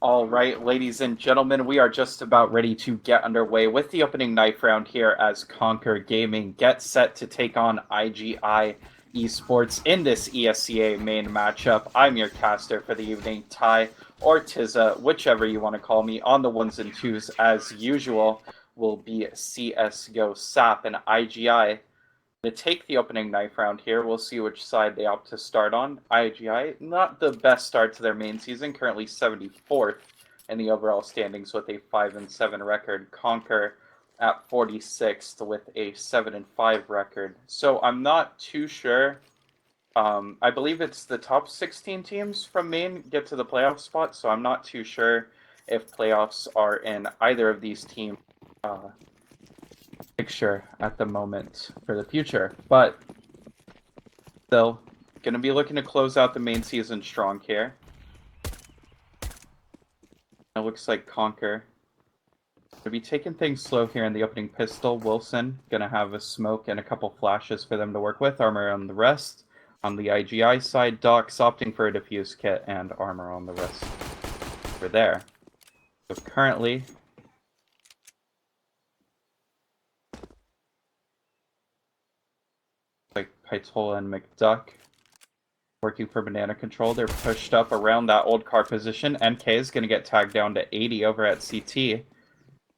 All right, ladies and gentlemen, we are just about ready to get underway with the opening knife round here as Conquer Gaming gets set to take on IGI Esports in this ESEA Main matchup. I'm your caster for the evening, Ty or Tiza, whichever you want to call me. On the ones and twos, as usual, will be CSGO SAP and IGI. To take the opening knife round here, we'll see which side they opt to start on. IGI, not the best start to their main season, currently 74th in the overall standings with a 5-7 record. Conquer at 46th with a 7-5 record. So I'm not too sure. I believe it's the top 16 teams from Maine get to the playoff spot, so I'm not too sure if playoffs are in either of these teams. Picture at the moment for the future, but still going to be looking to close out the main season strong here. It looks like Conquer going to be taking things slow here in the opening pistol. Wilson going to have a smoke and a couple flashes for them to work with. Armor on the rest. On the IGI side, Doc's opting for a diffuse kit and armor on the rest over there. So currently, like Pytola and McDuck working for banana control. They're pushed up around that old car position. NK is going to get tagged down to 80 over at CT.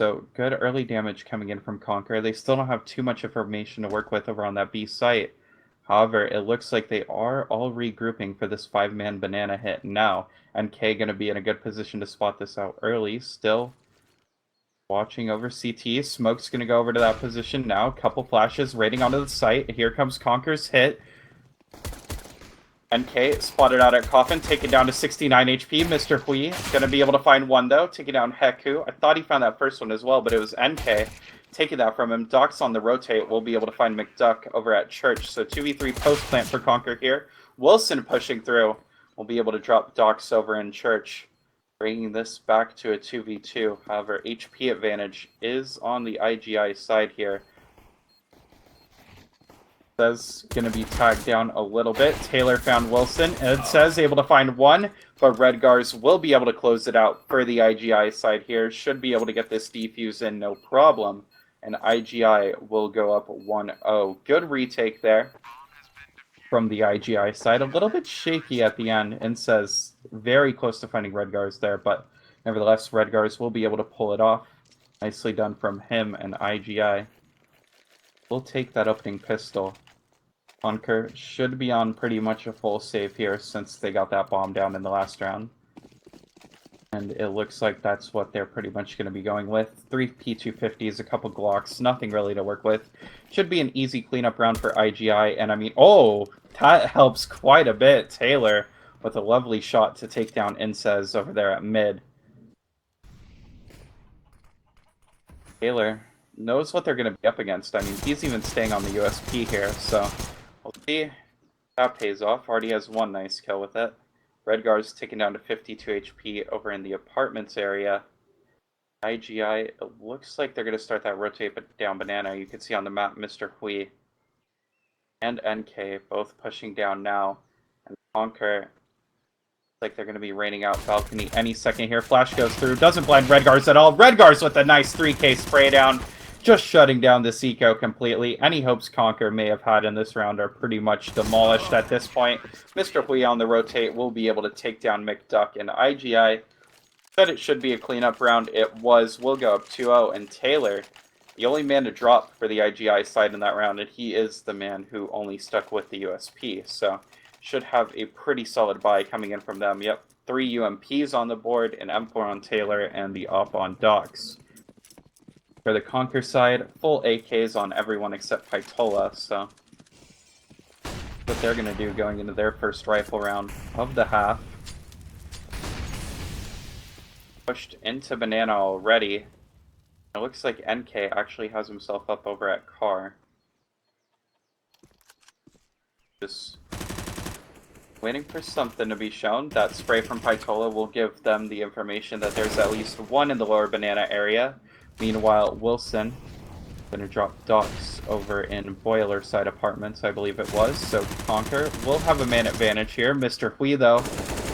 So good early damage coming in from Conquer. They still don't have too much information to work with over on that B site. However, it looks like they are all regrouping for this 5-man banana hit now. NK going to be in a good position to spot this out early. Still watching over CT. Smoke's going to go over to that position now. Couple flashes raiding onto the site. Here comes Conquer's hit. NK spotted out at Coffin, taken down to 69 HP. Mr. Hui going to be able to find one, though, taking down Heku. I thought he found that first one as well, but it was NK taking that from him. Doc's on the rotate. We'll be able to find McDuck over at Church. So 2v3 post-plant for Conquer here. Wilson pushing through. We'll be able to drop Doc's over in Church, bringing this back to a 2v2. However, HP advantage is on the IGI side here. Says going to be tagged down a little bit. Taylor found Wilson. Ed says able to find one, but Redgars will be able to close it out for the IGI side here. Should be able to get this defuse in no problem. And IGI will go up 1-0. Good retake there from the IGI side. A little bit shaky at the end, and says very close to finding Redgars there, but nevertheless, Redgars will be able to pull it off. Nicely done from him, and IGI will take that opening pistol. Conquer should be on pretty much a full save here since they got that bomb down in the last round. And it looks like that's what they're pretty much going to be going with. 3 P250s, a couple Glocks, nothing really to work with. Should be an easy cleanup round for IGI, and I mean, oh, that helps quite a bit. Taylor with a lovely shot to take down Incez over there at mid. Taylor knows what they're going to be up against. I mean, he's even staying on the USP here, so we'll see. That pays off. Already has one nice kill with it. Redgar's taken down to 52 HP over in the apartments area. IGI, it looks like they're going to start that rotate down banana. You can see on the map Mr. Hui and NK both pushing down now. And Conquer, like they're going to be raining out balcony any second here. Flash goes through, doesn't blind Redgars at all. Redgars with a nice 3K spray down, just shutting down this eco completely. Any hopes Conquer may have had in this round are pretty much demolished at this point. Mr. Hui on the rotate will be able to take down McDuck, and IGI said it should be a cleanup round. It was. We'll go up 2-0, and Taylor, the only man to drop for the IGI side in that round, and he is the man who only stuck with the USP, so should have a pretty solid buy coming in from them. Yep, 3 UMPs on the board, an M4 on Taylor, and the op on Docs. For the Conquer side, full AKs on everyone except Pytola, so what they're going to do going into their first rifle round of the half. Pushed into banana already. It looks like NK actually has himself up over at car. Just waiting for something to be shown. That spray from Pytola will give them the information that there's at least one in the lower banana area. Meanwhile, Wilson gonna drop Docs over in Boiler Side Apartments, I believe it was. So Conquer will have a man advantage here. Mr. Hui, though,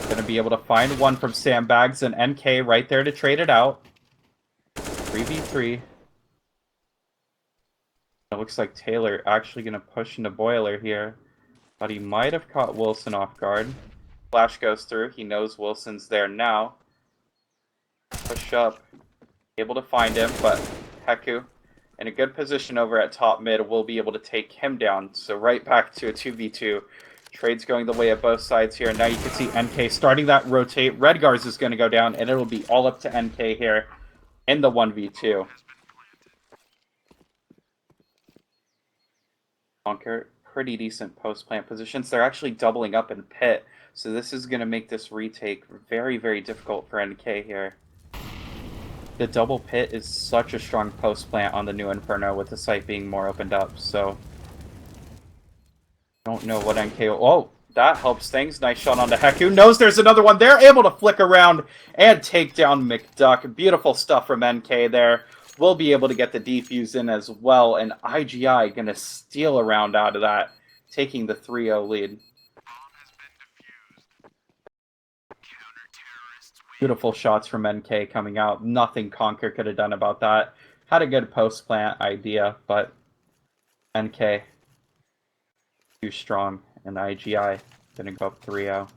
Gonna be able to find one from Sandbags and NK right there to trade it out. 3v3. It looks like Taylor actually gonna push into Boiler here. But he might have caught Wilson off guard. Flash goes through. He knows Wilson's there now. Push up. Able to find him, but Heku in a good position over at top mid will be able to take him down. So right back to a 2v2. Trade's going the way of both sides here. Now you can see NK starting that rotate. Redgars is going to go down, and it'll be all up to NK here in the 1v2. Conquer, pretty decent post-plant positions. They're actually doubling up in pit, so this is going to make this retake very, very difficult for NK here. The double pit is such a strong post-plant on the new Inferno with the site being more opened up, so don't know what NK... Oh, that helps things. Nice shot onto Heku. Knows there's another one. They're able to flick around and take down McDuck. Beautiful stuff from NK there. We'll be able to get the defuse in as well. And IGI going to steal a round out of that, taking the 3-0 lead. Beautiful shots from NK coming out. Nothing Conquer could have done about that. Had a good post-plant idea, but NK... too strong, and IGI gonna go up 3-0.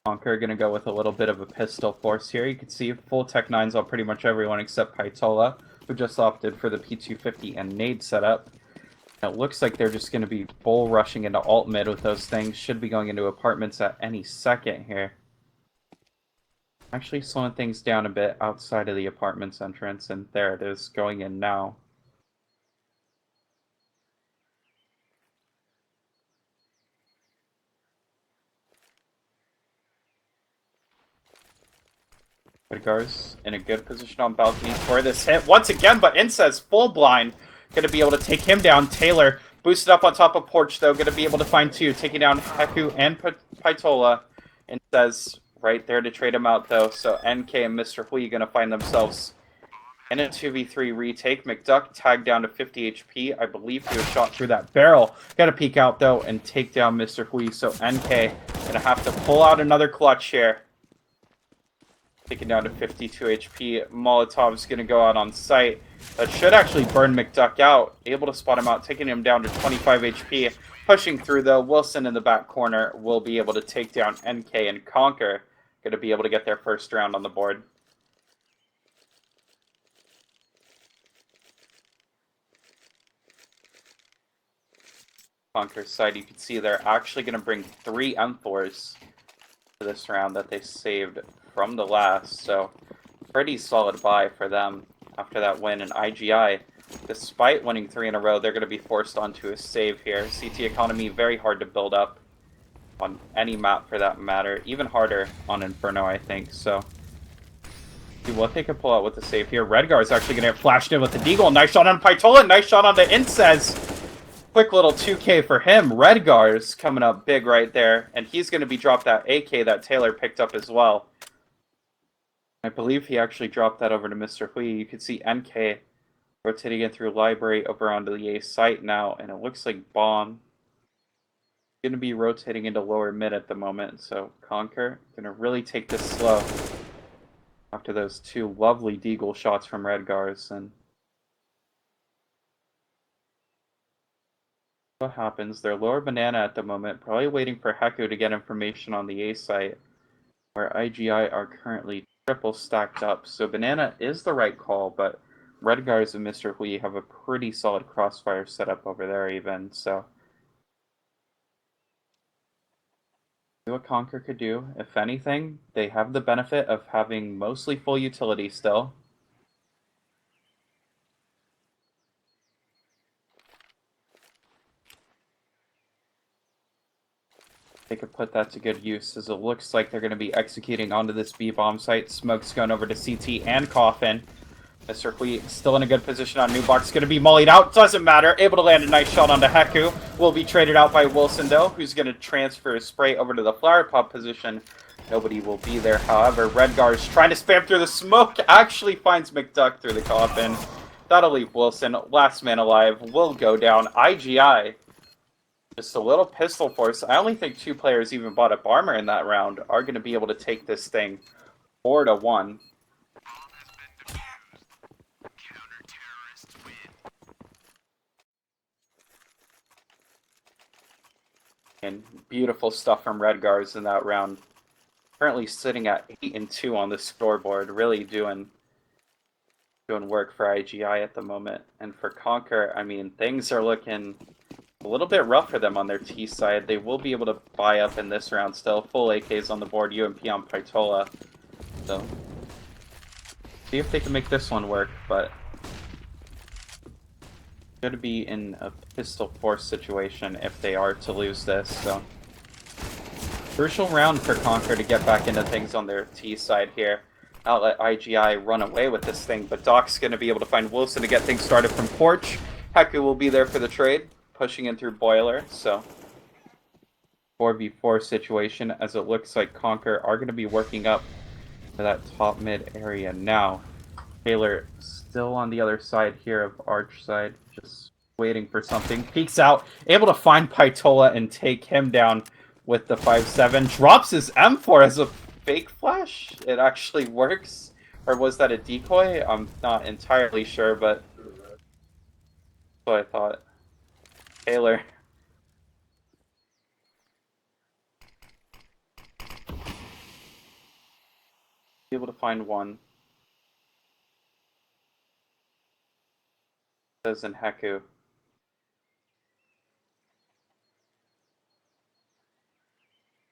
Conquer gonna go with a little bit of a pistol force here. You can see full Tech 9s on pretty much everyone except Paitola, who just opted for the P250 and nade setup. And it looks like they're just gonna be bull rushing into alt mid with those things. Should be going into apartments at any second here. Actually slowing things down a bit outside of the apartments entrance, and there it is, going in now. Redgars in a good position on balcony for this hit once again, but IGI's full blind. Going to be able to take him down. Taylor boosted up on top of Porch, though. Going to be able to find two, taking down Heku and Paitola. IGI's right there to trade him out, though. So NK and Mr. Hui going to find themselves in a 2v3 retake. McDuck tagged down to 50 HP. I believe he was shot through that barrel. Got to peek out, though, and take down Mr. Hui. So NK going to have to pull out another clutch here. Taken down to 52 HP. Molotov's going to go out on site. That should actually burn McDuck out. Able to spot him out, taking him down to 25 HP. Pushing through, though, Wilson in the back corner will be able to take down NK and Conquer. Going to be able to get their first round on the board. Conquer's side, you can see they're actually going to bring 3 M4s to this round that they saved from the last, so pretty solid buy for them after that win. And IGI, despite winning 3 in a row, they're going to be forced onto a save here. CT economy very hard to build up on any map for that matter, even harder on Inferno, I think. So see what they can pull out with the save here. Redgar is actually going to get flashed in with the deagle. Nice shot on Paitola, nice shot on the IGI. Quick little 2K for him. Redgar's coming up big right there, and he's going to be dropped that AK that Taylor picked up as well. I believe he actually dropped that over to Mr. Hui. You can see NK rotating it through library over onto the A site now, and it looks like Bomb going to be rotating into lower mid at the moment. So Conquer going to really take this slow after those 2 lovely deagle shots from Redgars. And what happens? They're lower banana at the moment, probably waiting for Heku to get information on the A site, where IGI are currently triple stacked up. So banana is the right call, but Redgars and Mr. Hui have a pretty solid crossfire setup over there even. So see what Conquer could do. If anything, they have the benefit of having mostly full utility still. They could put that to good use, as it looks like they're going to be executing onto this B-bomb site. Smoke's going over to CT and Coffin. Mr. Hui still in a good position on Newbox. Going to be mullied out. Doesn't matter. Able to land a nice shot onto Heku. Will be traded out by Wilson, though, who's going to transfer his spray over to the flower pot position. Nobody will be there. However, Redgar's trying to spam through the smoke. Actually finds McDuck through the Coffin. That'll leave Wilson. Last man alive will go down. IGI Just a little pistol force. I only think 2 players even bought up armor in that round are going to be able to take this thing 4-1. And beautiful stuff from Redgars in that round. Currently sitting at 8-2 on the scoreboard, really doing work for IGI at the moment. And for Conquer, I mean, things are looking a little bit rough for them on their T side. They will be able to buy up in this round still. Full AKs on the board, UMP on Pytola. So, see if they can make this one work, but going to be in a pistol force situation if they are to lose this, so. Crucial round for Conquer to get back into things on their T side here. Not let IGI run away with this thing, but Doc's going to be able to find Wilson to get things started from Porch. Heku will be there for the trade, pushing in through Boiler, so 4v4 situation as it looks like Conquer are going to be working up to that top mid area now. Taylor still on the other side here of Arch side, just waiting for something. Peeks out, able to find Pytola and take him down with the 5-7. Drops his M4 as a fake flash. It actually works. Or was that a decoy? I'm not entirely sure, but that's what I thought. Taylor. Able to find one. Says in Heku.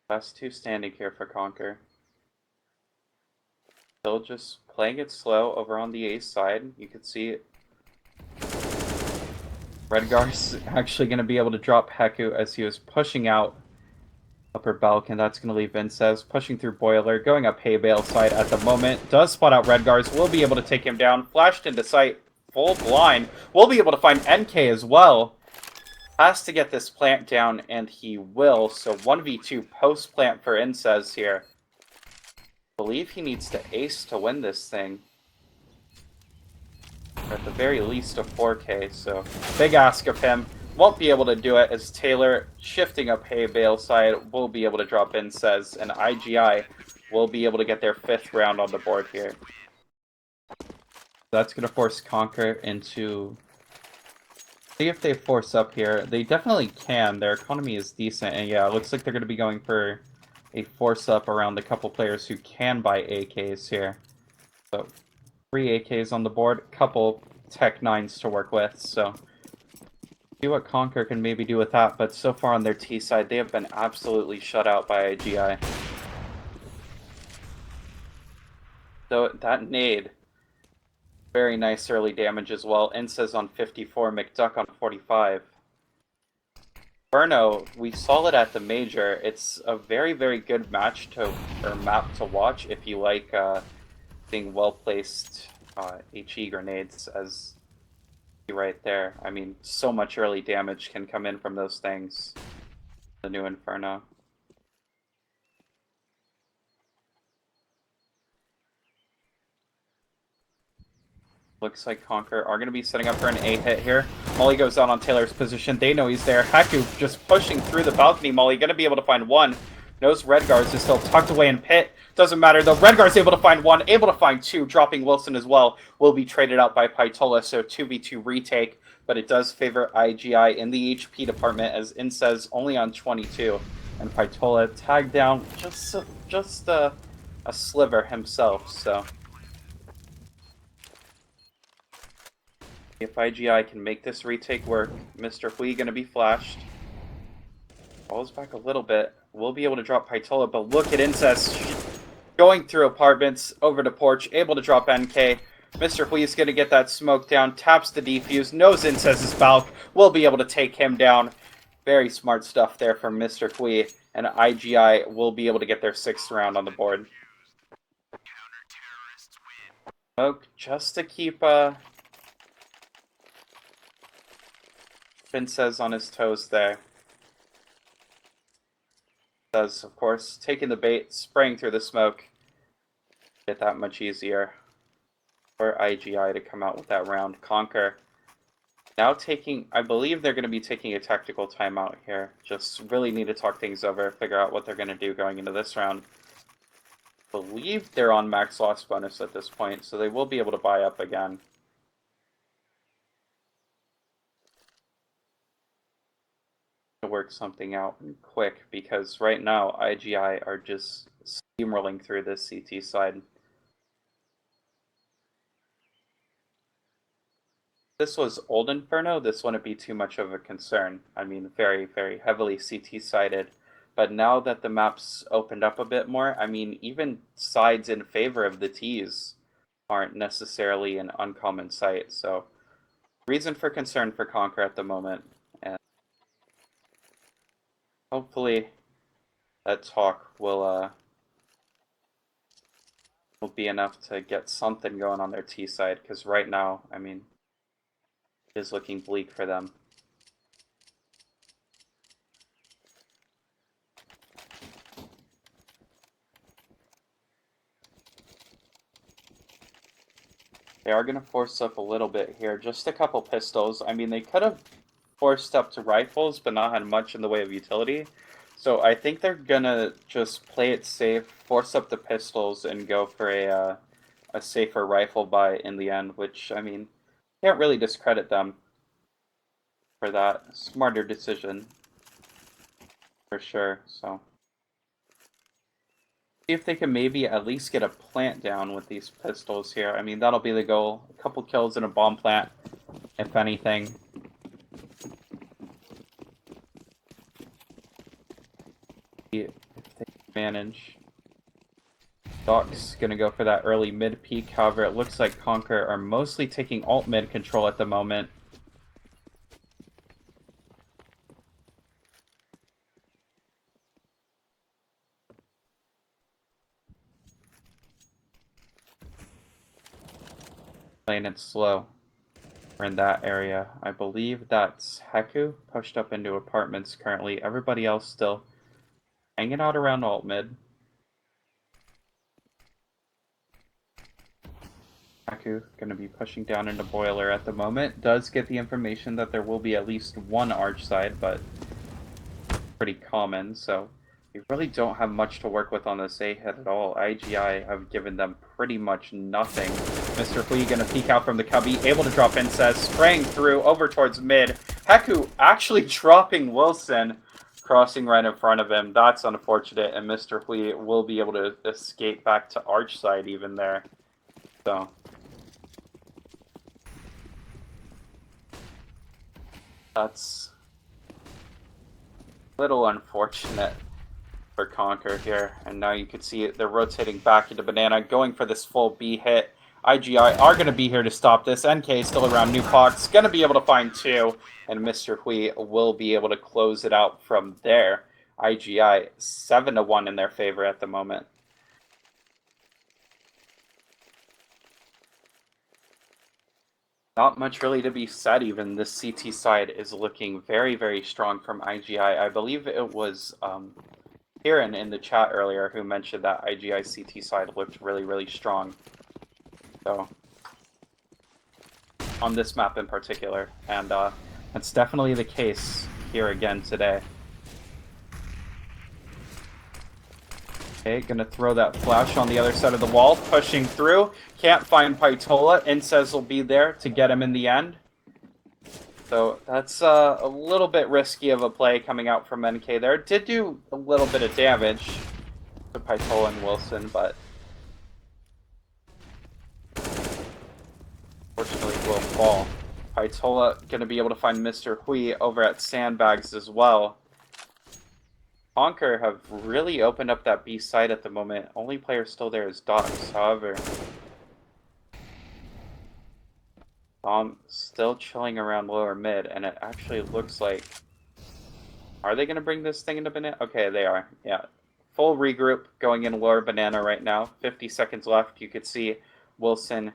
Last 2 standing here for Conquer. Still just playing it slow over on the A side. You can see Redgar's actually going to be able to drop Heku as he was pushing out upper Balkan. That's going to leave Vincez pushing through Boiler, going up Hay Bale side at the moment. Does spot out Redgar's, will be able to take him down. Flashed into sight, full blind. Will be able to find NK as well. Has to get this plant down, and he will. So 1v2 post plant for Incez here. Believe he needs to ace to win this thing. Or at the very least a 4K, so big ask of him. Won't be able to do it as Taylor, shifting up Hay Bale side, will be able to drop Incez, and IGI will be able to get their 5th round on the board here. That's going to force Conquer into... See if they force up here. They definitely can. Their economy is decent, and yeah, it looks like they're going to be going for a force up around the couple players who can buy AKs here. So 3 AKs on the board, couple Tech 9s to work with, so see what Conquer can maybe do with that, but so far on their T side, they have been absolutely shut out by IGI. So that nade, very nice early damage as well. Incez on 54, McDuck on 45. Inferno, we saw it at the major. It's a very, very good match to, or map to watch if you like being well-placed HE grenades as right there. I mean, so much early damage can come in from those things. The new Inferno. Looks like Conquer are going to be setting up for an A hit here. Molly goes out on Taylor's position. They know he's there. Heku just pushing through the balcony. Molly going to be able to find one. Knows Redgars is still tucked away in pit. Doesn't matter though. Redgar's able to find one. Able to find two. Dropping Wilson as well. Will be traded out by Pytola. So 2v2 retake. But it does favor IGI in the HP department as Incez only on 22. And Pytola tagged down just a sliver himself. So if IGI can make this retake work, Mr. Hui going to be flashed. Falls back a little bit. We'll be able to drop Pytola, but look at Incez going through apartments, over to Porch, able to drop NK. Mr. Hui is going to get that smoke down, taps the defuse, knows Incez's Balk, will be able to take him down. Very smart stuff there from Mr. Hui, and IGI will be able to get their 6th round on the board. Smoke just to keep Incez on his toes there. Does, of course, taking the bait, spraying through the smoke. Get that much easier for IGI to come out with that round. Conquer Now taking, I believe they're going to be taking a tactical timeout here. Just really need to talk things over, figure out what they're going to do going into this round. I believe they're on max loss bonus at this point, so they will be able to buy up again. To work something out quick, because right now IGI are just steamrolling through this CT side. This was Old Inferno, this wouldn't be too much of a concern. I mean, very, very heavily CT-sided. But now that the map's opened up a bit more, I mean, even sides in favor of the Ts aren't necessarily an uncommon sight. So, reason for concern for Conquer at the moment. And hopefully that talk will be enough to get something going on their T side. Because right now, I mean, it is looking bleak for them. They are going to force up a little bit here. Just a couple pistols. I mean, they could have forced up to rifles, but not had much in the way of utility. So I think they're going to just play it safe, force up the pistols, and go for a safer rifle buy in the end, which, I mean, can't really discredit them for that. Smarter decision, for sure. So see if they can maybe at least get a plant down with these pistols here. I mean, that'll be the goal. A couple kills in a bomb plant, if anything. If they manage. Doc's gonna go for that early mid peak. However, it looks like Conquer are mostly taking alt mid control at the moment. Playing it slow. We're in that area. I believe that's Heku pushed up into apartments currently. Everybody else still hanging out around alt mid. Heku going to be pushing down into boiler at the moment. Does get the information that there will be at least one arch side, but pretty common, so we really don't have much to work with on this A hit at all. IGI have given them pretty much nothing. Mr. Hui gonna peek out from the cubby, able to drop incest, spraying through over towards mid. Heku actually dropping Wilson, crossing right in front of him. That's unfortunate, and Mr. Hui will be able to escape back to arch side even there. So that's a little unfortunate for Conquer here, and now you can see it, they're rotating back into Banana, going for this full B hit. IGI are going to be here to stop this. NK still around. New Pox going to be able to find two, and Mr. Hui will be able to close it out from there. IGI 7-1 in their favor at the moment. Not much really to be said even. This CT side is looking very, very strong from IGI. I believe it was Kieran in the chat earlier who mentioned that IGI CT side looked really, really strong. So, on this map in particular, and that's definitely the case here again today. Okay, gonna throw that flash on the other side of the wall, pushing through. Can't find Pytola. Incez will be there to get him in the end. So that's a little bit risky of a play coming out from NK there. Did do a little bit of damage to Pytola and Wilson, but fortunately will fall. Pytola going to be able to find Mr. Hui over at Sandbags as well. Conquer have really opened up that B side at the moment. Only player still there is Docs, however. Still chilling around lower mid, and it actually looks like... Are they going to bring this thing into Banana? Okay, they are. Yeah. Full regroup going in lower Banana right now. 50 seconds left. You could see Wilson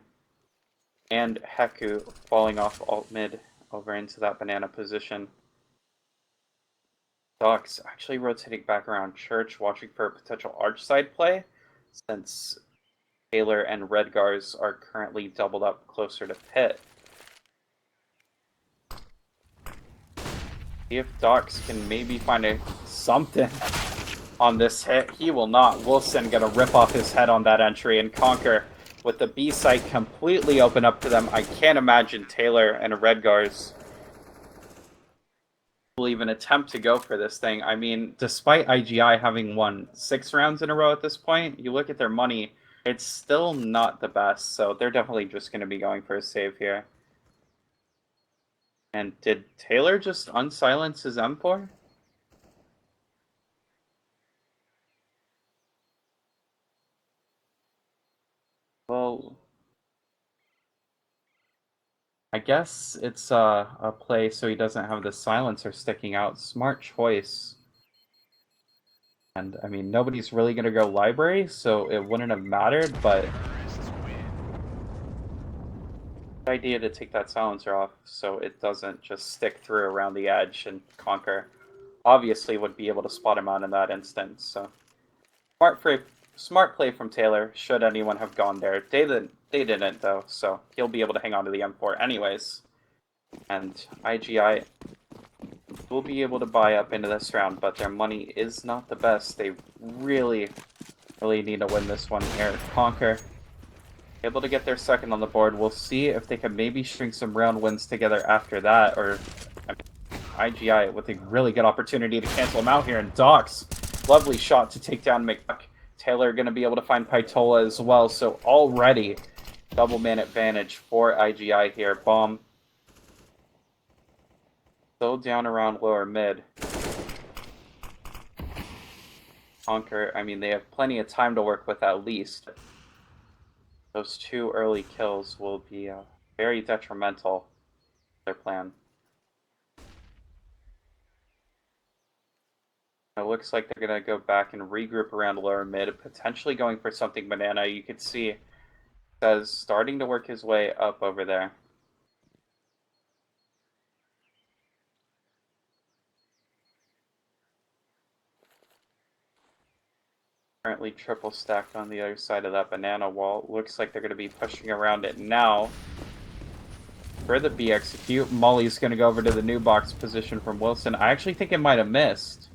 and Heku falling off alt mid over into that Banana position. Docs actually rotating back around Church, watching for a potential arch side play, since Taylor and Redgars are currently doubled up closer to Pit. See if Dox can maybe find something on this hit. He will not. Wilson gonna rip off his head on that entry, and Conquer with the B site completely open up to them. I can't imagine Taylor and Redgars will even attempt to go for this thing. I mean, despite IGI having won 6 rounds in a row at this point, you look at their money, it's still not the best, so they're definitely just going to be going for a save here. And did Taylor just unsilence his M4? Well, I guess it's a play so he doesn't have the silencer sticking out. Smart choice. And, I mean, nobody's really going to go library, so it wouldn't have mattered, but good idea to take that silencer off so it doesn't just stick through around the edge, and Conquer obviously would be able to spot him out in that instance. So smart play from Taylor, should anyone have gone there. They didn't, though, so he'll be able to hang on to the M4 anyways. And IGI will be able to buy up into this round, but their money is not the best. They really need to win this one here. Conquer able to get their second on the board. We'll see if they can maybe string some round wins together after that, or I mean, IGI with a really good opportunity to cancel them out here. And Dox, lovely shot to take down McDuck. Taylor going to be able to find Pytola as well, so already double man advantage for IGI here. Bomb still down around lower mid. Conquer, I mean, they have plenty of time to work with at least. Those 2 early kills will be very detrimental to their plan. It looks like they're going to go back and regroup around lower mid, potentially going for something banana. You can see says starting to work his way up over there. Currently triple stacked on the other side of that banana wall. Looks like they're going to be pushing around it now. For the B execute, Molly's going to go over to the new box position from Wilson. I actually think it might have missed.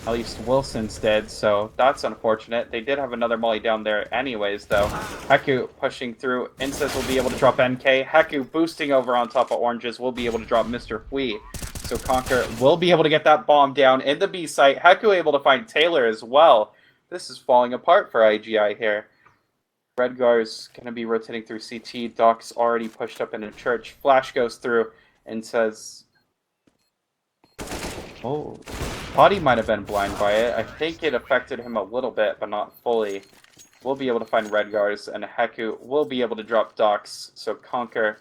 At least Wilson's dead, so that's unfortunate. They did have another Molly down there anyways, though. Heku pushing through. Inces will be able to drop NK. Heku boosting over on top of Oranges will be able to drop Mr. Hui. So Conquer will be able to get that bomb down in the B site. Heku able to find Taylor as well. This is falling apart for IGI here. Redgar's going to be rotating through CT. Doc's already pushed up into church. Flash goes through and says... Oh, thought he might have been blind by it. I think it affected him a little bit, but not fully. We'll be able to find Redgars, and Heku will be able to drop Dox. So Conquer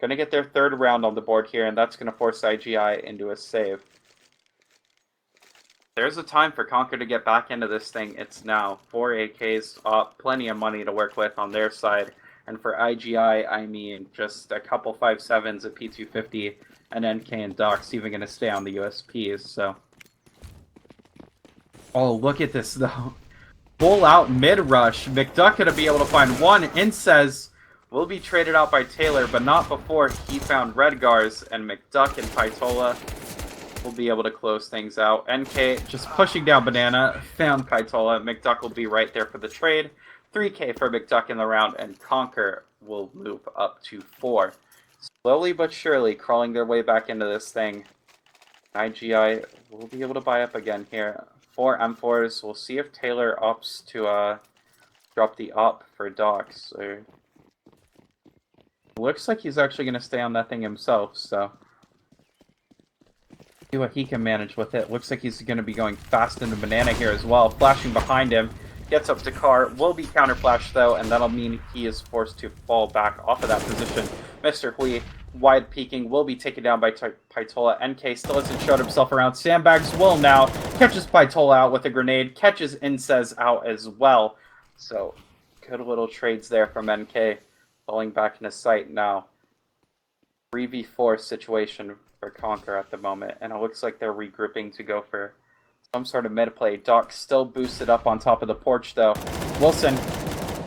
going to get their 3rd round on the board here, and that's going to force IGI into a save. There's a time for Conquer to get back into this thing. It's now. 4 AKs, plenty of money to work with on their side. And for IGI, I mean, just a couple 5.7s, a P250, and NK and Dox even going to stay on the USPs, so... Oh, look at this, though. Full out mid-rush. McDuck going to be able to find one. Inces will be traded out by Taylor, but not before he found Redgars, and McDuck and Pytola will be able to close things out. NK just pushing down Banana, found Pytola. McDuck will be right there for the trade. 3K for McDuck in the round, and Conquer will move up to 4. Slowly but surely crawling their way back into this thing. IGI will be able to buy up again here. 4 M4s. We'll see if Taylor opts to drop the op for Dox. Looks like he's actually going to stay on that thing himself, so... See what he can manage with it. Looks like he's going to be going fast into Banana here as well. Flashing behind him. Gets up to car. Will be counter flashed though, and that'll mean he is forced to fall back off of that position. Mr. Hui, wide peeking, will be taken down by Pytola. NK still hasn't showed himself around. Sandbags will now. Catches Pytola out with a grenade. Catches Inces out as well. So, good little trades there from NK. Falling back into sight now. 3v4 situation for Conquer at the moment, and it looks like they're regrouping to go for some sort of mid play. Dox still boosted up on top of the porch though. Wilson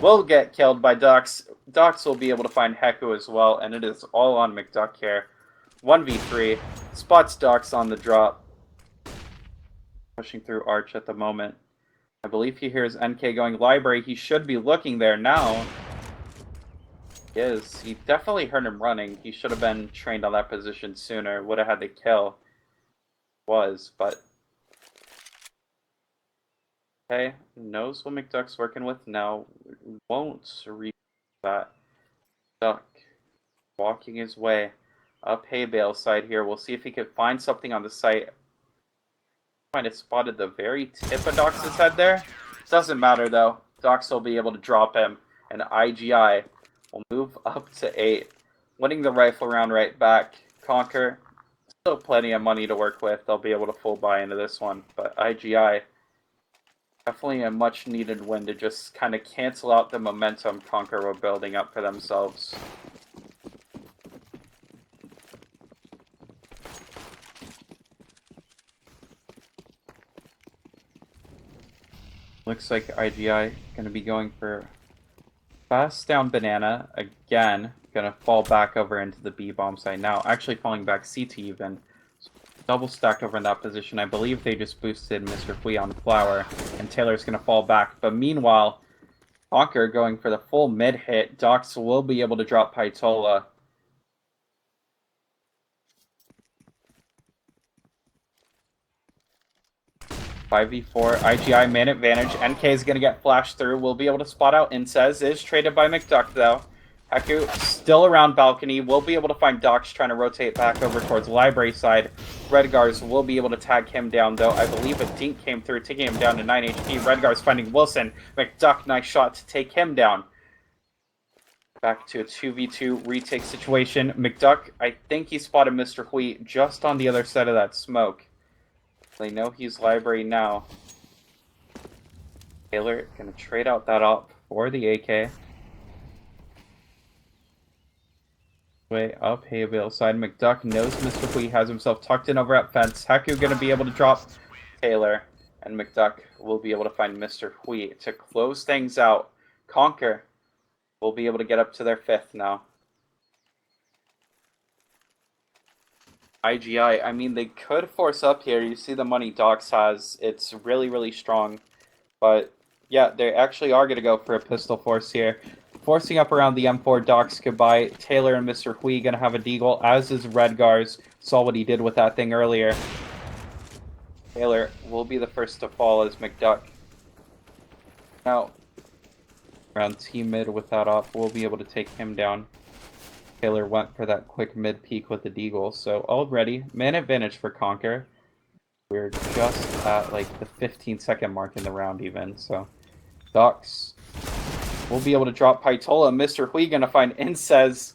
will get killed by Dox. Dox will be able to find Heku as well, and it is all on McDuck here. 1v3. Spots Docs on the drop. Pushing through Arch at the moment. I believe he hears NK going library. He should be looking there now. He is. He definitely heard him running. He should have been trained on that position sooner. Would have had the kill. Was, but... Okay, knows what McDuck's working with now. Won't read that. Duck walking his way up hay bale side here. We'll see if he can find something on the site. Might have spotted the very tip of Docs' head there. Doesn't matter though. Docs will be able to drop him, and IGI will move up to 8, winning the rifle round right back. Conquer, still plenty of money to work with. They'll be able to full buy into this one, but IGI, definitely a much needed win to just kind of cancel out the momentum Conquer were building up for themselves. Looks like IGI going to be going for fast down banana again. Going to fall back over into the B bomb site now. Actually falling back CT even. Double stacked over in that position. I believe they just boosted Mr. Hui on flower, and Taylor's going to fall back. But meanwhile, Conquer going for the full mid hit. Docs will be able to drop Pytola. (5v4) IGI main advantage. NK is going to get flashed through. We'll be able to spot out Incez. Is traded by McDuck though. Heku still around balcony. We'll be able to find Docs trying to rotate back over towards library side. Redgars will be able to tag him down though. I believe a dink came through, taking him down to 9 HP. Redgars finding Wilson. McDuck, nice shot to take him down. Back to a 2v2 retake situation. McDuck, I think he spotted Mr. Hui just on the other side of that smoke. They know he's library now. Taylor gonna trade out that op for the AK. Way up Hayville side. McDuck knows Mr. Hui has himself tucked in over at fence. Heku gonna be able to drop Taylor, and McDuck will be able to find Mr. Hui to close things out. Conquer will be able to get up to their 5th now. IGI, I mean, they could force up here. You see the money Docs has. It's really, really strong. But, yeah, they actually are going to go for a pistol force here. Forcing up around the M4, Docs goodbye. Taylor and Mr. Hui going to have a deagle, as is Redgars. Saw what he did with that thing earlier. Taylor will be the first to fall as McDuck. Now, around T-mid with that off, we'll be able to take him down. Taylor went for that quick mid peek with the deagle, so already man advantage for Conquer. We're just at like the 15-second mark in the round even, so Docs will be able to drop Pytola. Mr. Hui gonna find Incez.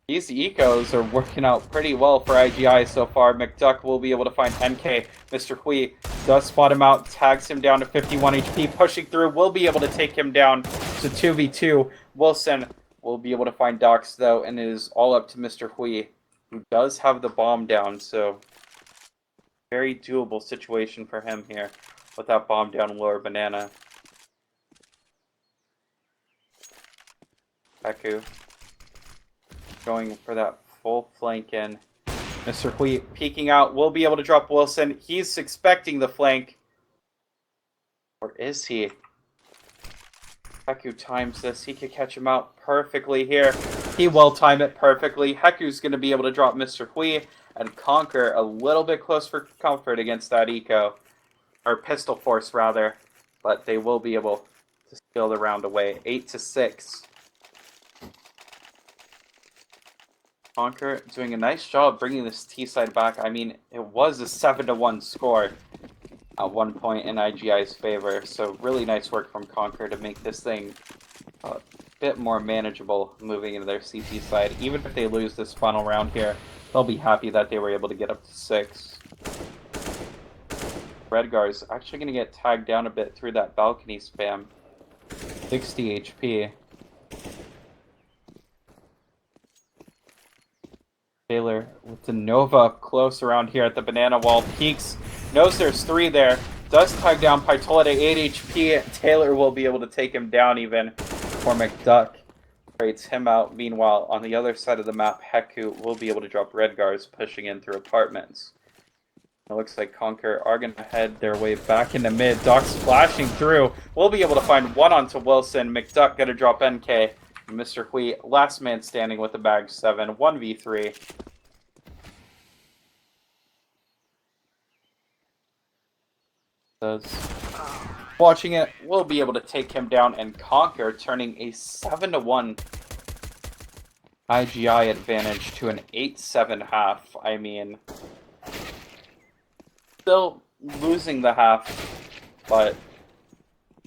These ecos are working out pretty well for IGI so far. McDuck will be able to find NK. Mr. Hui does spot him out, tags him down to 51 HP, pushing through, will be able to take him down to 2v2. Wilson will be able to find Docs though, and it is all up to Mr. Hui, who does have the bomb down, so very doable situation for him here with that bomb down lower banana. Heku going for that full flank in. Mr. Hui peeking out, will be able to drop Wilson. He's expecting the flank. Or is he? Heku times this. He could catch him out perfectly here. He will time it perfectly. Heku's going to be able to drop Mr. Hui and Conquer a little bit close for comfort against that eco. Or pistol force, rather. But they will be able to steal the round away. 8-6. Conquer doing a nice job bringing this T side back. I mean, it was a 7-1 score at one point in IGI's favor, so really nice work from Conquer to make this thing a bit more manageable moving into their CT side. Even if they lose this final round here, they'll be happy that they were able to get up to 6. Redgar's actually going to get tagged down a bit through that balcony spam. 60 HP. Taylor with the Nova up close around here at the banana wall. Peeks, knows there's 3 there. Does tag down Pytola to 8 HP. Taylor will be able to take him down even for McDuck. Trades him out. Meanwhile, on the other side of the map, Heku will be able to drop Redgars, pushing in through apartments. It looks like Conquer are going to head their way back into mid. Doc's flashing through. We'll be able to find one onto Wilson. McDuck going to drop NK. Mr. Hui, last man standing with the bag 7, 1v3. Watching it, we'll be able to take him down and Conquer, turning a 7-1 IGI advantage to an 8-7 half. I mean, still losing the half, but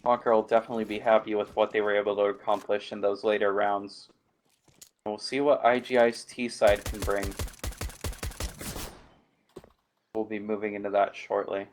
Conquer will definitely be happy with what they were able to accomplish in those later rounds. We'll see what IGI's T side can bring. We'll be moving into that shortly.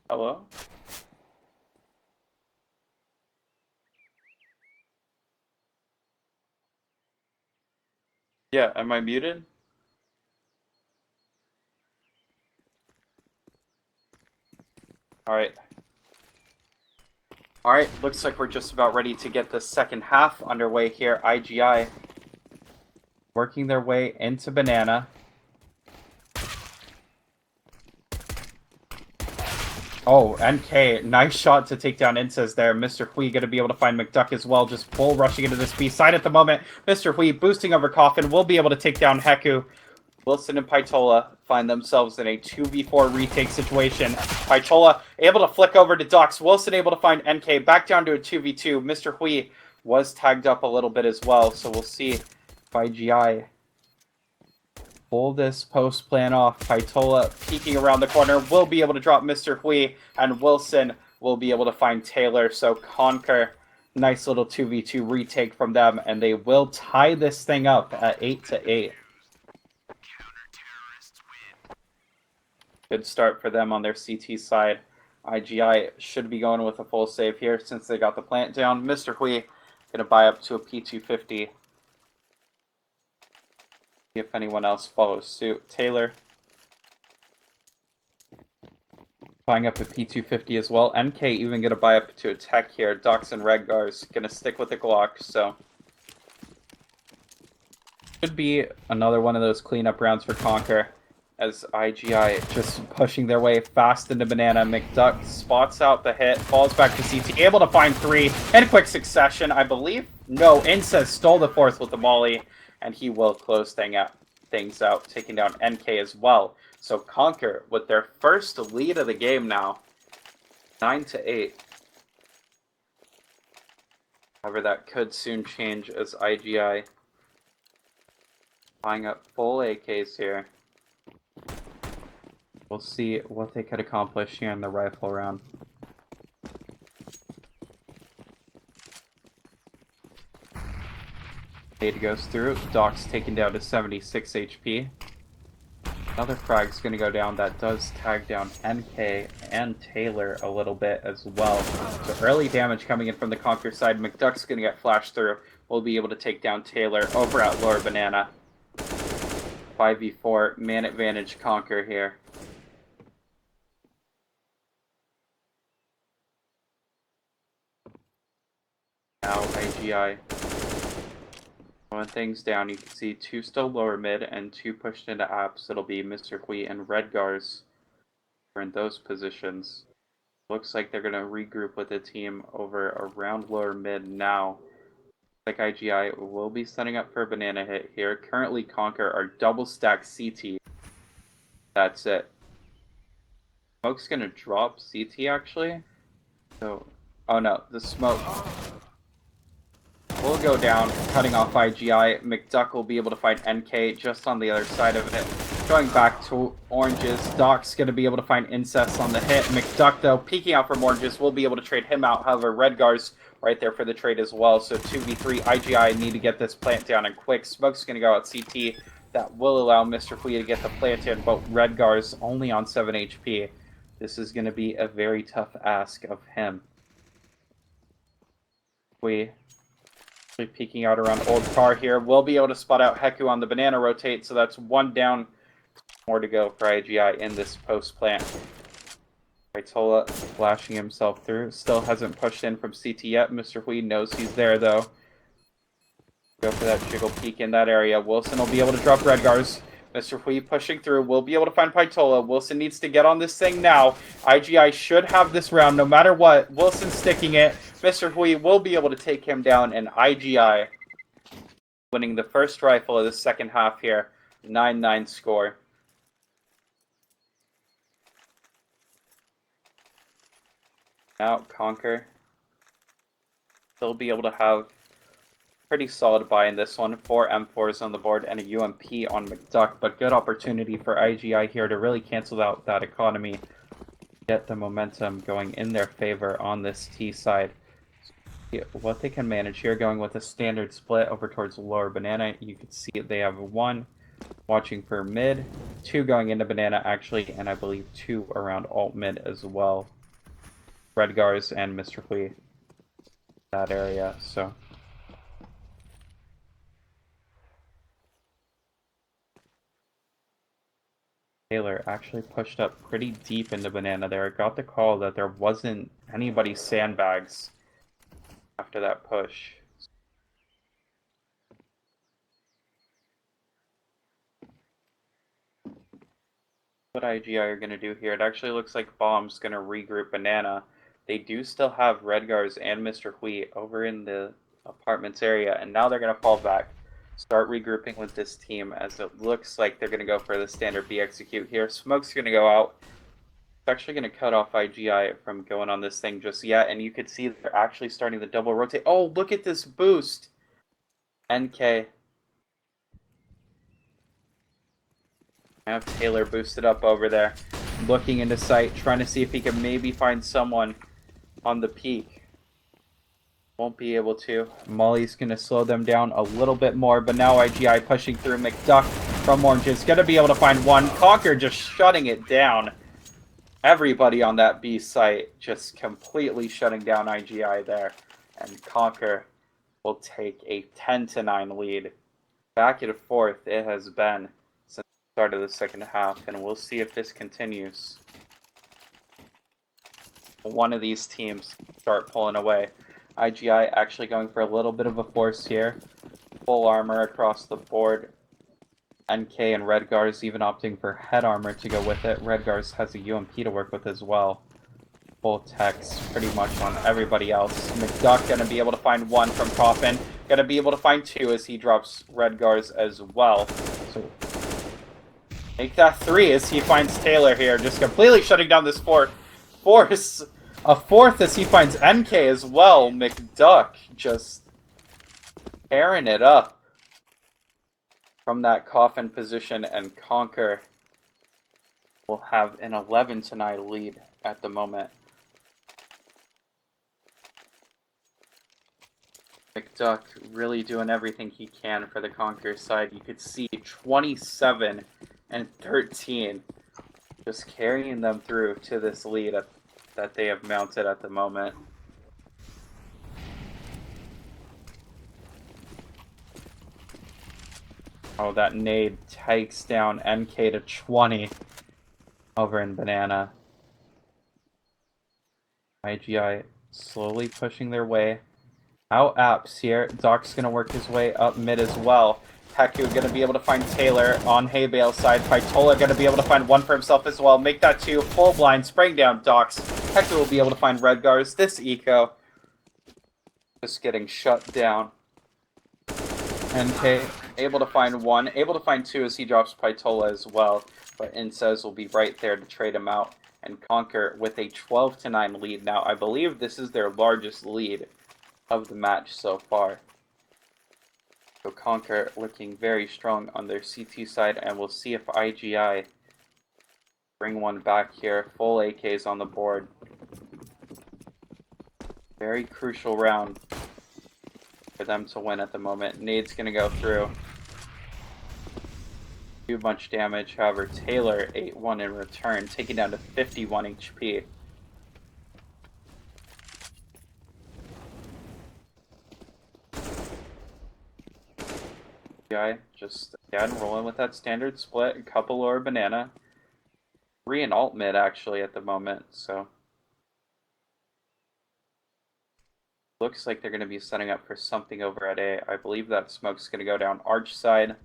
Hello? Yeah, am I muted? Alright. Alright, looks like we're just about ready to get the second half underway here. IGI working their way into Banana. Oh, NK, nice shot to take down Incez there. Mr. Hui going to be able to find McDuck as well, just full rushing into this B side at the moment. Mr. Hui boosting over Coffin, will be able to take down Heku. Wilson and Pytola find themselves in a 2v4 retake situation. Pytola able to flick over to Dux. Wilson able to find NK, back down to a 2v2. Mr. Hui was tagged up a little bit as well, so we'll see if IGI pull this post plan off. Pytola peeking around the corner will be able to drop Mr. Hui, and Wilson will be able to find Taylor. So Conquer, nice little 2v2 retake from them, and they will tie this thing up at 8-8. Good start for them on their CT side. IGI should be going with a full save here since they got the plant down. Mr. Hui going to buy up to a P250. If anyone else follows suit. Taylor buying up a P250 as well. NK even going to buy up to a tech here. Dox and Redgar's going to stick with the Glock, so should be another one of those cleanup rounds for Conquer as IGI just pushing their way fast into Banana. McDuck spots out the hit, falls back to CT, able to find 3 in quick succession, I believe. No, Incez stole the 4th with the molly, and he will close things out, taking down NK as well. So Conquer with their first lead of the game now, 9-8. However, that could soon change as IGI buying up full AKs here. We'll see what they could accomplish here in the rifle round. Nade goes through. Doc's taken down to 76 HP. Another frag's going to go down. That does tag down NK and Taylor a little bit as well. So early damage coming in from the Conquer side. McDuck's going to get flashed through. We'll be able to take down Taylor over at Lower Banana. 5v4, man advantage Conquer here. Now IGI slowing things down. You can see 2 still lower mid and 2 pushed into apps. It'll be Mr. Hui and Redgars are in those positions. Looks like they're going to regroup with the team over around lower mid now. Like IGI will be setting up for a banana hit here. Currently Conquer are double stack CT. That's it. Smoke's gonna drop CT actually. So, oh no, the smoke will go down, cutting off IGI. McDuck will be able to find NK just on the other side of it. Going back to Oranges, Doc's going to be able to find Incest on the hit. McDuck, though, peeking out from Oranges, will be able to trade him out. However, Redgar's right there for the trade as well. So 2v3, IGI need to get this plant down and quick. Smoke's going to go out CT. That will allow Mr. Hui to get the plant in, but Redgar's only on 7 HP. This is going to be a very tough ask of him. Hui peeking out around Old Car here. We'll be able to spot out Heku on the banana rotate, so that's one down. More to go for IGI in this post plant. Raitola flashing himself through. Still hasn't pushed in from CT yet. Mr. Hui knows he's there though. Go for that jiggle peek in that area. Wilson will be able to drop Redgars. Mr. Hui pushing through. Will be able to find Paitola. Wilson needs to get on this thing now. IGI should have this round no matter what. Wilson sticking it. Mr. Hui will be able to take him down, and IGI winning the first rifle of the second half here. 9-9 score. Now Conquer still be able to have pretty solid buy in this one. 4 M4s on the board and a UMP on McDuck, but good opportunity for IGI here to really cancel out that economy, get the momentum going in their favor on this T side. What they can manage here, going with a standard split over towards lower banana. You can see they have 1 watching for mid, 2 going into banana actually, and I believe 2 around alt mid as well. Redgars and Mr. Hui that area, so Taylor actually pushed up pretty deep into banana there. Got the call that there wasn't anybody sandbags after that push. What IGI are going to do here, it actually looks like Bomb's going to regroup banana. They do still have Redgars and Mr. Hui over in the apartments area, and now they're going to fall back. Start regrouping with this team as it looks like they're going to go for the standard B execute here. Smoke's going to go out. It's actually going to cut off IGI from going on this thing just yet, and you could see they're actually starting to double rotate. Oh, look at this boost! NK. I have Taylor boosted up over there, looking into sight, trying to see if he can maybe find someone on the peak. Won't be able to. Molly's going to slow them down a little bit more, but now IGI pushing through. McDuck from Orange is going to be able to find one. Conquer just shutting it down. Everybody on that B site just completely shutting down IGI there. And Conquer will take a 10-9 lead. Back and forth it has been since the start of the second half, and we'll see if this continues. One of these teams start pulling away. IGI actually going for a little bit of a force here. Full armor across the board. NK and Redgars even opting for head armor to go with it. Redgars has a UMP to work with as well. Full techs pretty much on everybody else. McDuck going to be able to find 1 from Coffin. Going to be able to find 2 as he drops Redgars as well. So make that 3 as he finds Taylor here. Just completely shutting down this force. A 4th as he finds NK as well. McDuck just tearing it up from that coffin position, and Conquer will have an 11-9 lead at the moment. McDuck really doing everything he can for the Conquer side. You could see 27 and 13 just carrying them through to this lead that they have mounted at the moment. Oh, that nade takes down NK to 20 over in banana. IGI slowly pushing their way out apps here. Doc's going to work his way up mid as well. Heku going to be able to find Taylor on hay bale side. Paitola going to be able to find 1 for himself as well. Make that 2. Full blind. Spraying down Docs. Heku will be able to find Redgars. This eco just getting shut down. NK able to find 1. Able to find 2 as he drops Paitola as well. But Incez will be right there to trade him out. and Conquer with a 12-9 lead. Now, I believe this is their largest lead of the match so far. So Conquer looking very strong on their CT side, and we'll see if IGI bring one back here. Full AKs on the board. Very crucial round for them to win at the moment. Nade's going to go through. Too much damage. However, Taylor 8-1 in return, taking down to 51 HP. Guy just again rolling with that standard split. A couple or banana. 3 in alt mid actually at the moment. So looks like they're going to be setting up for something over at A. I believe that smoke's going to go down arch side.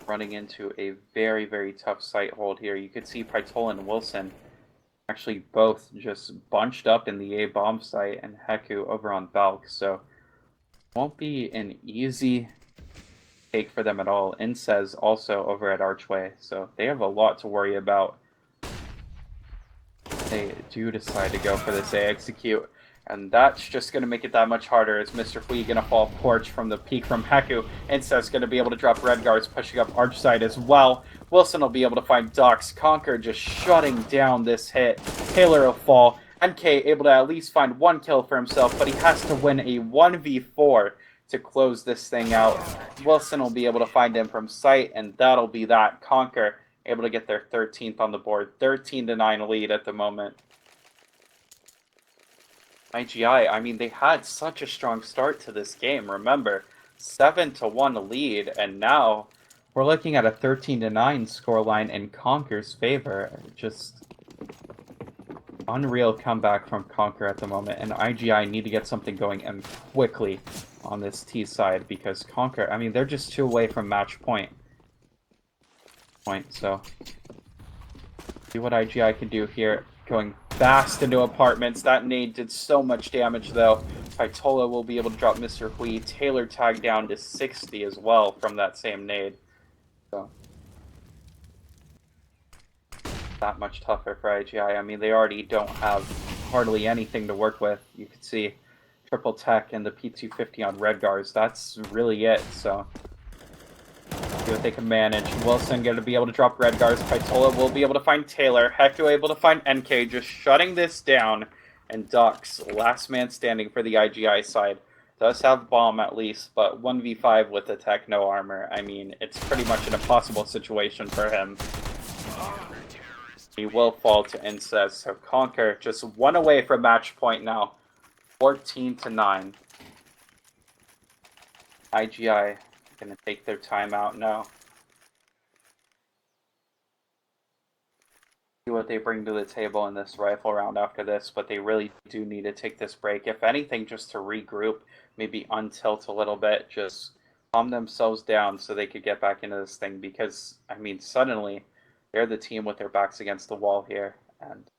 Running into a very, very tough site hold here. You could see Pytola and Wilson actually both just bunched up in the A bomb site, and Heku over on Balk. So won't be an easy take for them at all. Insa's also over at Archway, so they have a lot to worry about. They do decide to go for this A execute, and that's just going to make it that much harder as Mr. Hui going to fall porch from the peak from Heku. Insa's going to be able to drop red guards, pushing up arch side as well. Wilson will be able to find Dux. Conquer just shutting down this hit. Taylor will fall. NK able to at least find one kill for himself, but he has to win a 1v4 to close this thing out. Wilson will be able to find him from sight, and that'll be that. Conquer able to get their 13th on the board. 13-9 lead at the moment. IGI, I mean, they had such a strong start to this game. Remember, 7-1 lead, and now we're looking at a 13-9 scoreline in Conquer's favor. Just unreal comeback from Conquer at the moment, and IGI need to get something going and quickly on this T side, because Conquer, I mean, they're just 2 away from match point. So see what IGI can do here. Going fast into apartments. That nade did so much damage, though. Pytola will be able to drop Mr. Hui. Taylor tagged down to 60 as well from that same nade. So that much tougher for IGI. I mean, they already don't have hardly anything to work with. You can see triple tech and the P250 on red guards. That's really it. So see what they can manage. Wilson going to be able to drop red guards. Pytola will be able to find Taylor. Heku able to find NK, just shutting this down. And Dux, last man standing for the IGI side. Does have bomb at least, but 1v5 with the tech, no armor. I mean, it's pretty much an impossible situation for him. He will fall to incest. So Conquer just 1 away from match point now. 14-9. IGI going to take their time out now. See what they bring to the table in this rifle round after this, but they really do need to take this break. If anything, just to regroup, maybe untilt a little bit, just calm themselves down so they could get back into this thing, because, I mean, suddenly they're the team with their backs against the wall here, and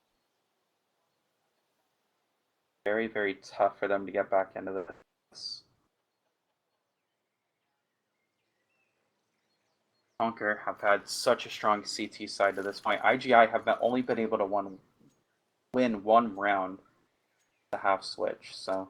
very, very tough for them to get back into this. Conquer have had such a strong CT side to this point. IGI have only been able to win 1 round the half switch, so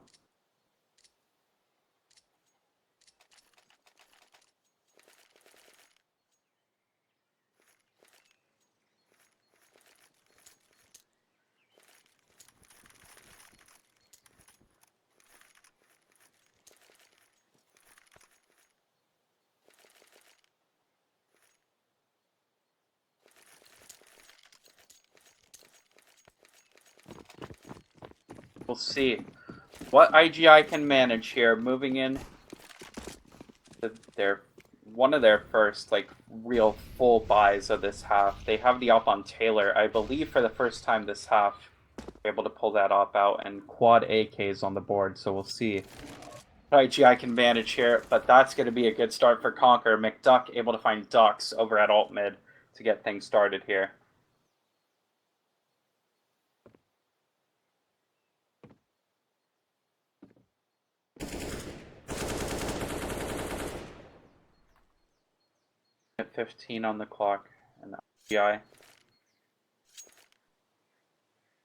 we'll see what IGI can manage here, moving in to one of their first real full buys of this half. They have the op on Taylor, I believe, for the first time this half. They're able to pull that op out, and quad AKs on the board, so we'll see what IGI can manage here, but that's going to be a good start for Conquer. McDuck able to find Dux over at alt mid to get things started here. At 15 on the clock, and IGI.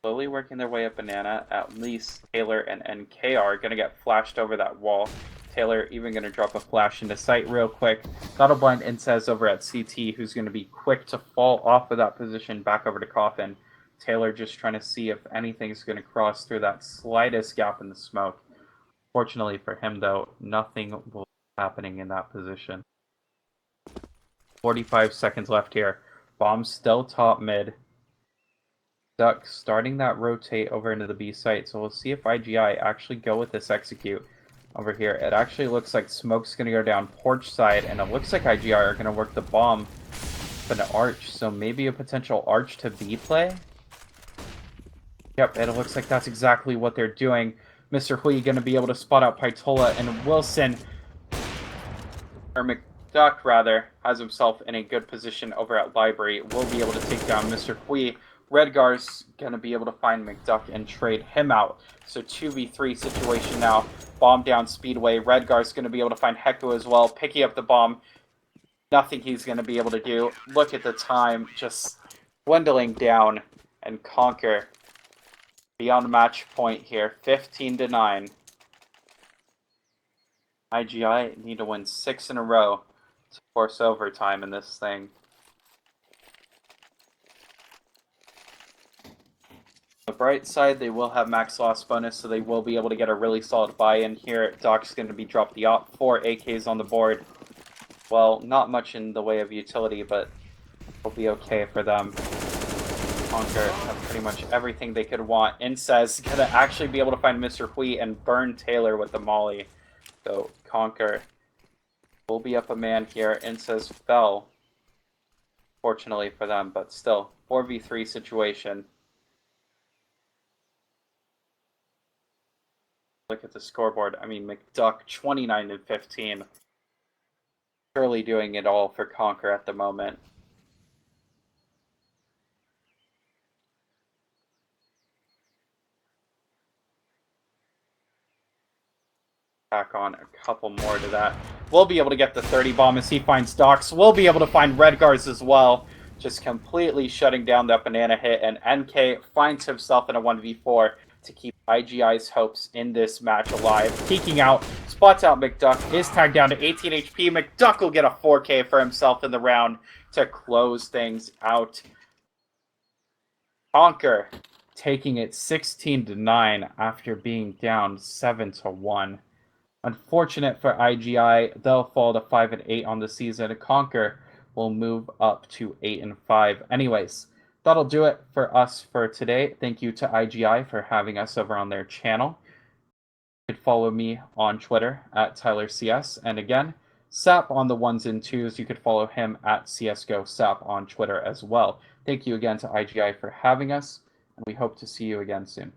Slowly working their way up banana. At least Taylor and NK are going to get flashed over that wall. Taylor even going to drop a flash into sight real quick. That'll blind Incez over at CT, who's going to be quick to fall off of that position back over to Coffin. Taylor just trying to see if anything's going to cross through that slightest gap in the smoke. Fortunately for him, though, nothing will be happening in that position. 45 seconds left here. Bomb still top mid. Duck starting that rotate over into the B site, so we'll see if IGI actually go with this execute over here. It actually looks like smoke's going to go down porch side, and it looks like IGI are going to work the bomb with an arch, so maybe a potential arch to B play. Yep, it looks like that's exactly what they're doing. Mr. Hui going to be able to spot out Pytola, and Wilson, or McDuck rather, has himself in a good position over at Library. Will be able to take down Mr. Hui. Redgar's going to be able to find McDuck and trade him out. So 2v3 situation now. Bomb down Speedway. Redgar's going to be able to find Heku as well. Picking up the bomb. Nothing he's going to be able to do. Look at the time. Just dwindling down. And Conquer beyond match point here. 15-9. IGI need to win 6 in a row to force overtime in this thing. On the bright side, they will have max loss bonus, so they will be able to get a really solid buy-in here. Doc's going to be dropped the op. 4 AKs on the board. Well, not much in the way of utility, but it'll be okay for them. Conquer have pretty much everything they could want. Incez going to actually be able to find Mr. Hui and burn Taylor with the molly. So Conquer will be up a man here. Incez fell, fortunately for them, but still, 4v3 situation. Look at the scoreboard. I mean, McDuck 29-15. Surely doing it all for Conquer at the moment. Tack on a couple more to that. We'll be able to get the 30 bomb as he finds Docs. We'll be able to find Redgars as well. Just completely shutting down that banana hit. And NK finds himself in a 1v4 to keep IGI's hopes in this match alive. Peeking out, spots out McDuck, is tagged down to 18 HP. McDuck will get a 4K for himself in the round to close things out. Conquer taking it 16-9 after being down 7-1. Unfortunate for IGI, they'll fall to 5-8 on the season. Conquer will move up to 8-5. Anyways, that'll do it for us for today. Thank you to IGI for having us over on their channel. You could follow me on Twitter at TylerCS. And again, Sap on the 1s and 2s. You could follow him at CSGO Sap on Twitter as well. Thank you again to IGI for having us, and we hope to see you again soon.